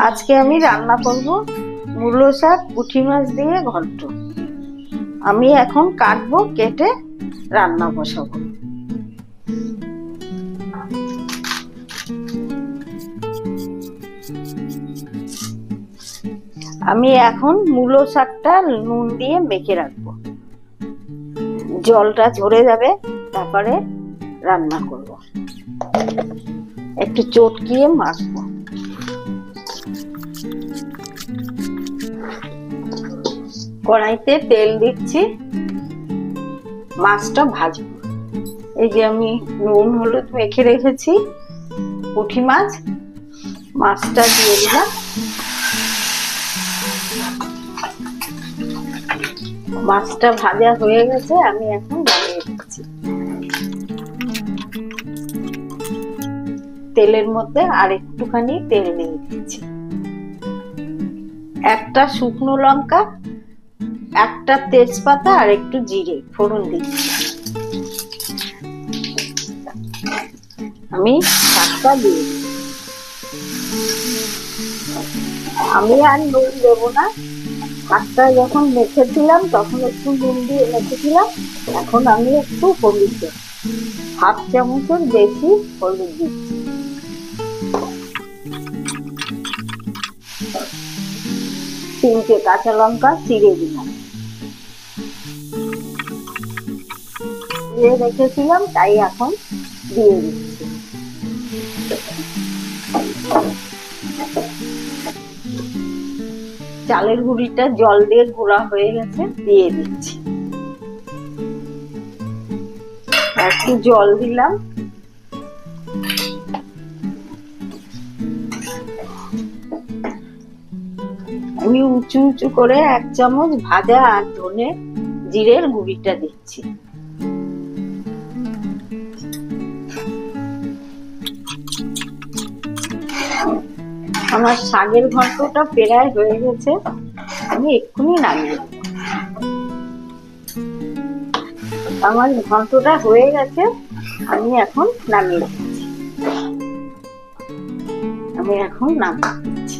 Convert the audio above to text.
আজকে আমি রান্না করব মূলো শাক পুঁটি মাছ দিয়ে ঘন্ট। আমি এখন কাটবো, কেটে রান্না বসাবো। আমি এখন মূলো শাকটা নুন দিয়ে মেখে রাখবো, জলটা ঝরে যাবে, তারপরে রান্না করব। একটু চটকিয়ে মাখবো। কড়াইতে তেল দিচ্ছি, মাছটা ভাজবো। এই যে আমি নুন হলুদ মেখে রেখেছি পুঁটি মাছ, মাছটা দিয়ে দিলাম। মাছটা ভাজা হয়ে গেছে, আমি এখন নামিয়ে দিচ্ছি। তেলের মধ্যে আর একটুখানি তেল দিয়ে দিচ্ছি। একটা শুকনো লঙ্কা, একটা তেজপাতা আর একটু জিরে ফোড়ন দিচ্ছি। আমি শাকটা দিয়ে দিচ্ছি। আমি আর নুন দেবো না, শাকটা যখন মেখেছিলাম তখন একটু নুন দিয়ে মেখেছিলাম। এখন আমি একটু হলুদ দেব, হাফ চামচের বেশি হলুদ দিচ্ছি। তিনটে কাঁচা লঙ্কা চিড়ে দিলাম, দিয়ে রেখেছিলাম তাই এখন দিয়ে দিচ্ছি। চালের গুঁড়িটা জল দিয়ে গুঁড়া হয়ে গেছে, দিয়ে দিচ্ছি। একটু জল দিলাম। আমি উঁচু উঁচু করে 1 চামচ ভাজা আর ধনে জিরের গুঁড়িটা দিচ্ছি। আমার শাকের ঘন্টটা প্রায় হয়ে গেছে, আমি এক্ষুনি নামিয়ে দেব। আমার ঘন্টটা হয়ে গেছে, আমি এখন নামিয়ে দিচ্ছি। আমি এখন নামিয়ে দিচ্ছি।